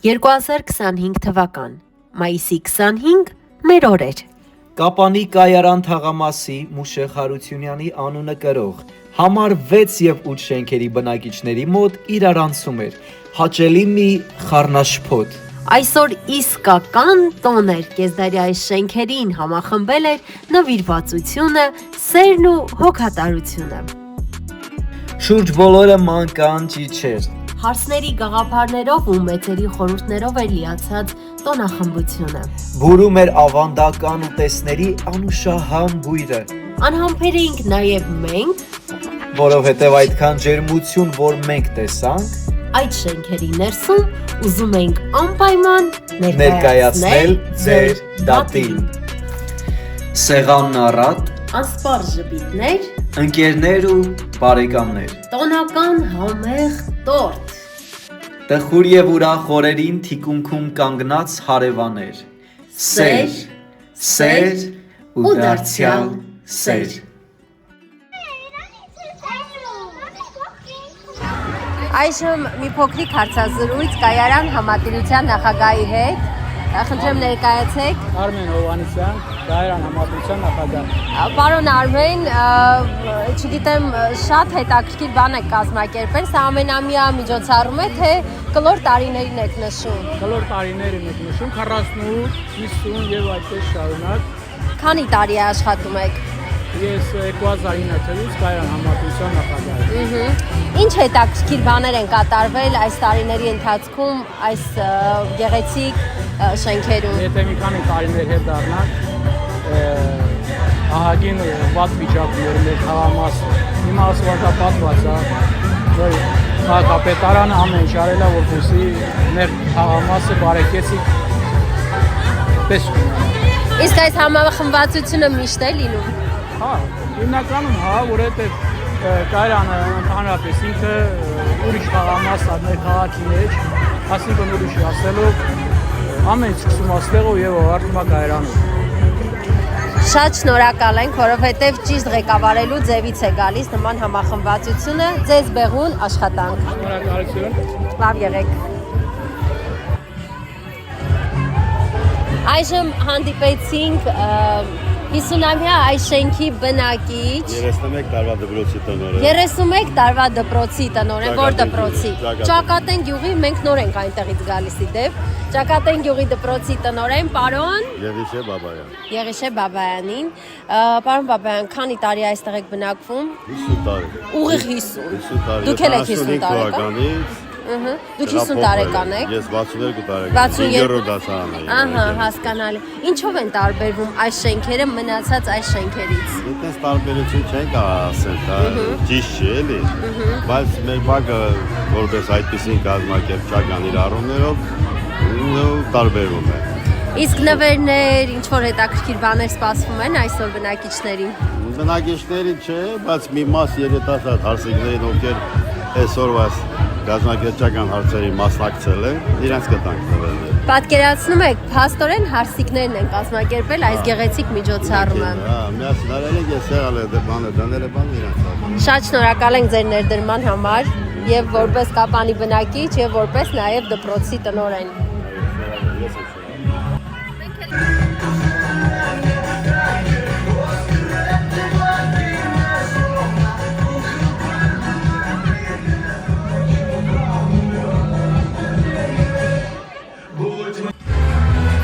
2025 թվական, մայիսի 25 մեր օրեր։ Կապանի կայարան թաղամասի Մուշեղ Հարությունյանի անունը կրող համար 6 և 8 շենքերի բնակիչների մոտ իրարանցում էր հաճելի մի խառնաշփոթ։ Այսօր իսկական տոն էր, կեսդարի այս շենքերին համախմբել էր նվիրվածությունը, սերն ու հոգատարությունը։ Շուրջ բոլորը մանկան ճիչեր։ Հարսների գաղափարներով ու մեծերի խորհուրդներով էր լիացած տոնախմբությունը։ Բուրում էր ավանդական ուտեստների անուշահամ բույրը։ Անհամբեր էինք նաև մենք, Որովհետև այդքան ջերմություն, որ մենք տեսանք, այդ շենքերի ներսում ուզում ենք անպայման ներկայացնել ձեր դատին։ Սեղանն առատ, անսպառ ժպիտներ, ընկերներ ու բարեկամներ։ տոնական համեղ տորտ։ Տխուր և ուրախ օրերին թիկունքում կանգնած հարևաներ։ Սեր, սեր ու դարձյալ սեր։ Այժմ մի փոքրիկ հարցազրույց կայարան համատիրության նախագահի հետ։ Խնդրեմ ներկայացեք։ Արմեն Հովհաննիսյան, Կայարան համատիրության նախագահ։ Պարոն Արմեն, չգիտեմ, շատ հետաքրքիր բան եք կազմակերպել, սա ամենամյա միջոցառում է, թե կլոր տարիներին եք նշում։ Կլոր տարիներին եք նշում, 48, 50 և այդպես շարունակ։ Քանի տարի է աշխատում եք։ Ես 2009 թվականից Կայարան համատիրության նախագահ եմ։ Ինչ հետաքրքիր բաներ են կատարվել այս տարիների ընթացքում այս գեղեցիկ շենքերում։ Եթե մի քանի տարիներ հետ դառնանք, ահագին վատ վիճակում էր մեր թաղամասը։ Հիմա ասֆալտապատված է, որ քաղաքապետարանը ամեն ինչ արել է, որպեսզի մեր թաղամասը բարեկեցիկ պես ունենա։ Իսկ այս համախմբվածությունը միշտ է լինում։ Հա, հիմնականում հա, որովհետև Կայարանը ընդհանրապես ինքը ուրիշ թաղամաս է մեր քաղաքի մեջ, այսինքն ուրիշ ասելով ամեն ինչ սկսում աստեղով և ավարտում է Կայարանով։ Շատ շնորհակալ ենք, որովհետև ճիշտ ղեկավարելու ձևից է գալիս նման համախմբվածությունը, ձեզ բեղուն աշխատանք։ Շնորհակալություն։ Լավ եղեք։ Այժմ հանդիպեցինք 50-ամյա այս շենքի բնակիչ 31 տարվա դպրոցի տնօրեն։ 31 տարվա դպրոցի տնօրեն, որ դպրոցի։ Ճակատեն գյուղի, մենք նոր ենք այնտեղից գալիս իդեպ։ Ճակատեն գյուղի դպրոցի տնօրեն, պարոն Եղիշե Բաբայան։ Եղիշե Բաբայանին։ Պարոն Բաբայան, քանի տարի այստեղ եք բնակվում։ 50 տարի։ Ուղիղ 50։ 50 տարի։ Դուք էլ եք 50 տարեկան։ Դուք 50 տարեկան եք։ Ես 62 տարեկան։ 5-րդ դասարան եմ։ Ահա, հասկանալի։ Ինչով են տարբերվում այս շենքերը մնացած այս շենքերից։ Այդպես տարբերություն չեն կարող ասել, դա ճիշտ չէ, էլի։ Բայց մեր բակը որպես այդպեսին կազմակերպչական իր առումներով տարբերվում է։ Իսկ նվերներ, ինչ որ հետաքրքիր բաներ սպասվում են այսօր բնակիչներին։ Բնակիչների չէ, բայց մի մաս երիտասարդ հարսիկներին, ովքեր այսօրվա գազམ་ակերպչական հարցերի մասնակցել են, իրենց կտանք նվերներ։ Պատկերացնում եք, փաստորեն հարսիկներն են կազմակերպել այս գեղեցիկ միջոցառումը։ Հա, միասին արել ենք, ես եղել եմ բանը դնել եմ իրենց։ Շատ շնորհակալ ենք ձեր ներդրման համար եւ որպես Կապանի բնակիչ եւ որպես նաեւ դպրոցի տնօրեն։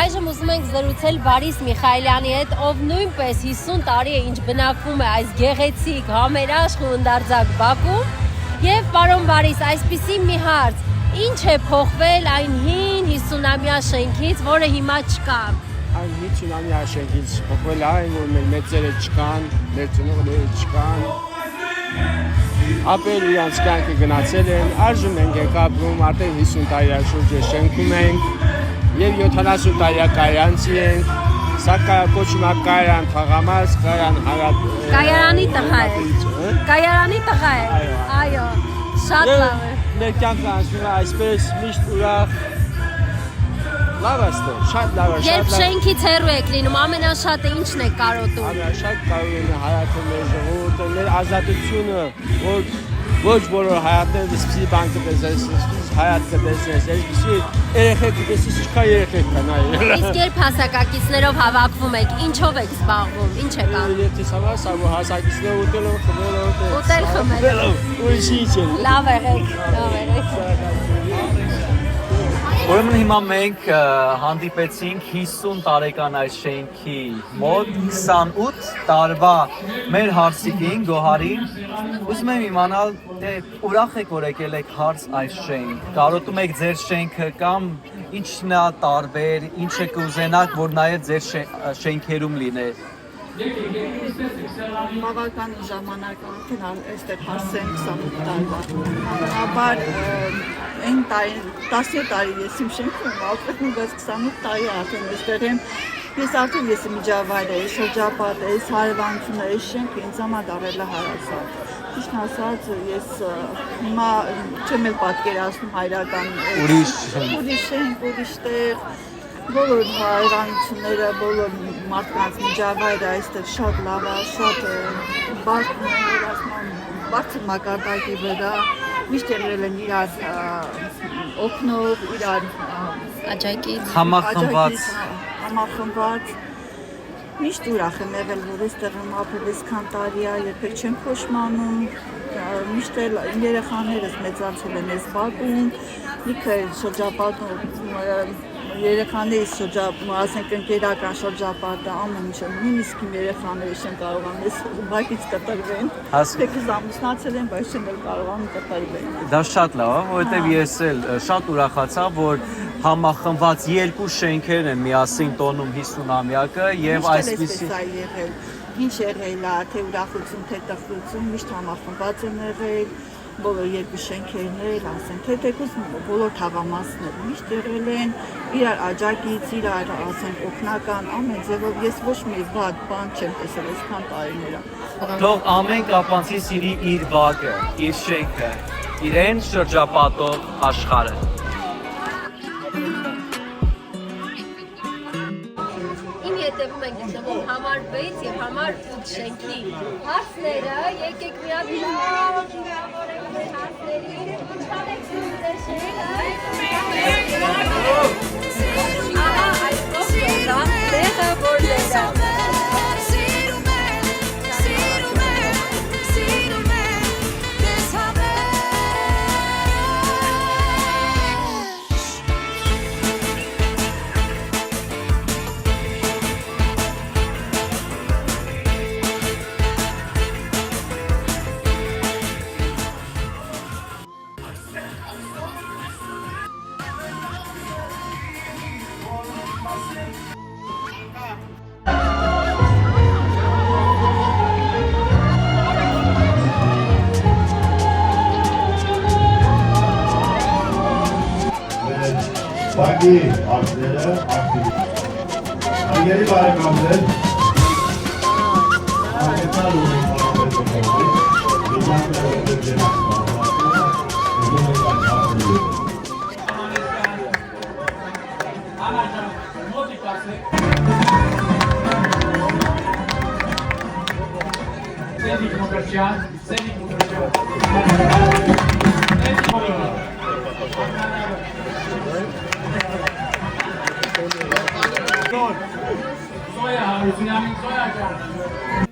Այժմ ուզում ենք զրուցել Բարիս Միխայելյանի հետ, ով նույնպես 50 տարի է ինչ բնակվում է այս գեղեցիկ համերաշխ ու ընդարձակ բակում։ Եվ պարոն Բարիս, այսպիսի մի հարց, ինչ է փոխվել այն հին 50-ամյա շենքից, որը հիմա չկա։ Այն 50-ամյա շենքից փոխվել է այն, որ մեր մեծերը չկան, մեր ծնողները չկան։ Ապեր իրանց կյանքը գնացել են, այժմ մենք ենք ապրում, արդեն 50 տարի շուրջ շենքում ենք և 70 տարի Կայարանցի ենք, սա կոչվում է Կայարան թաղամաս, Կայարանի տղա է։ Կայարանի տղա է։ Այո, շատ լավ է։ Մեր կյանքը անցնում է այսպես միշտ ուրախ։ Լավ է ստեղ, շատ լավ է։ Երբ շենքից հեռու եք լինում, ամենաշատը ինչն է կարոտում։ Ամենաշատ կարոտում է հայացքը մեր ժողովուրդը, մեր ազատությունը, որ ոչ բոլոր հայատները սպասի բան կտեսես, հայացքը տեսնես, այսպեսի երեխեք տեսես ինչքան երեխեք կան այլ։ Իսկ երբ հասակակիցներով հավաքվում եք, ինչով եք զբաղվում, ինչ եք անում։ Եթե սա հասակիցները ուտելով, խմելով, Ուտել խմելով։ ուրիշ ինչ է։ Լավ եղեք։ Ուրեմն հիմա մենք հանդիպեցինք 50 տարեկան այս շենքի մոտ 28 տարվա մեր հարսիկին Գոհարին։ Ուզում եմ իմանալ, թե ուրախ եք, որ եկել եք հարս այս շենք։ Կարոտում եք ձեր շենքը կամ ինչն է տարբեր, ինչ եք ուզենաք, որ նաև ձեր շենքերում լիներ։ Բավական ժամանակ արդեն այստեղ հասել 28 տարվա։ Հավանաբար այն տարի 17 տարի ես իմ շենքում ապրում, բայց 28 տարի արդեն այստեղ եմ։ Ես արդեն միջավայրը, շրջապատը, հարևանությունը, շենքը ինձ համար դառել է հարազատ։ Ճիշտ ասած, ես հիմա չեմ էլ պատկերացնում հայրական ուրիշ շենք, ուրիշ տեղ, բոլոր հարևանությունները, բոլոր մարդկանց միջավայրը այստեղ շատ լավ է, շատ բարձր մակարդակի վրա, միշտ եղել են իրար օգնող, իրար Աջակից։ համախմբված, միշտ ուրախ եմ եղել, որ այստեղ եմ ապրել այսքան տարի է, երբեք չեմ փոշմանում, միշտ էլ երեխաներս մեծացել են այս բակում, լիքը շրջապատում երեխաներիս ասենք ընկերական շրջապատը ամեն ինչը, նույնիսկ իմ երեխաները չեն կարողանում այս բակից կտրվեն, թեկուզ ամուսնացել են, բայց չեն էլ կարողանում կտրվեն։ Դա շատ լավ է, որովհետև ես էլ շատ ուրախացա, որ համախմբված երկու շենքեր են միասին տոնում 50-ամյակը եւ այսպիսի ինչ եղել է, թե ուրախություն, թե տխրություն, միշտ համախմբված են եղել, բոլոր երկու շենքերն էլ, ասենք, թե թեկուզ բոլոր թաղամասները միշտ եղել են, իրար աջակից, իրար, ասենք, օգնական, ամեն ձևով ես ոչ մի վատ բան չեմ տեսել այսքան տարիները։ Թող ամեն կապանցի սիրի իր բակը, իր շենքը, իրեն շրջապատող աշխարհը։ Իմ հետևում են գտնվում համար 6 եւ համար 8 շենքի հարցները, եկեք միասին հարցների, ինչքան եք սիրում ձեր շենքը։ Ահա, այս կողմը տեղը որտեղ է։ Բանկի հարցները ակտիվ։ Անգելի բարեկամներ, անգետալ ունենք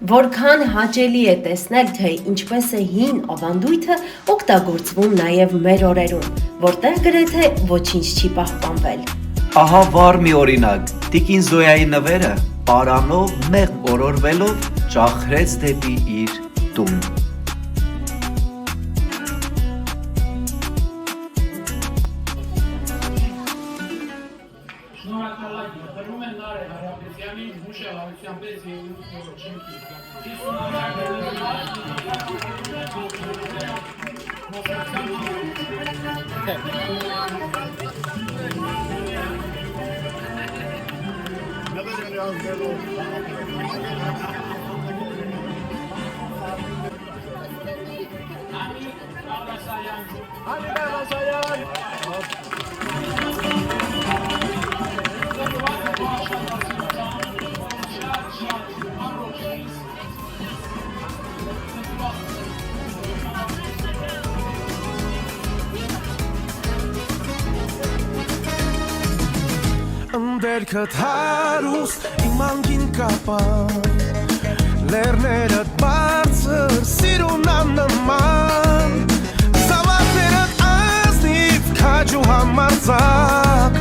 Որքան հաճելի է տեսնել, թե ինչպես է հին ավանդույթը օգտագործվում նաև մեր օրերում, որտեղ գրեթե ոչինչ չի պահպանվել։ Ահա վառ մի օրինակ, Տիկին Զոյայի նվերը պարանով մեղմ օրորվելով ճախրեց դեպի իր տուն։ Ընդերքդ հարուստ իմ անգին կապան Լերներդ բարձր սիրուն աննման Զավակներդ ազնիվ քաջու համարձակ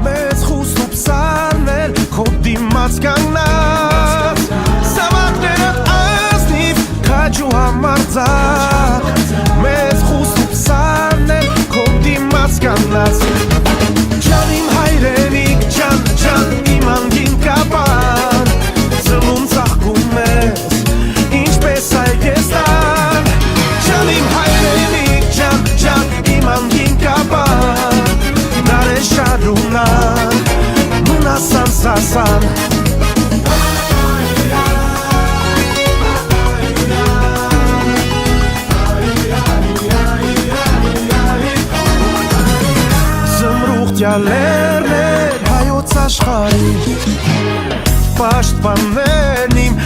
Մեզ խուստ ու պսարնել քո դիմաց կանգնած Զավակներդ ազնիվ քաջու համարձակ Մեզ խուստ ու պսարնել քո դիմաց կանգնած Ջան իմ հայրենիք, ջան իմ անգին կապան Ծլում ծաղկում ես, ինչպես այգեստան Ջան իմ հայրենիք, ջան իմ անգին կապան Դարե շարունակ, մնասան սասան Յալերներ հայոց աշխարի Պաշտպաններն իմ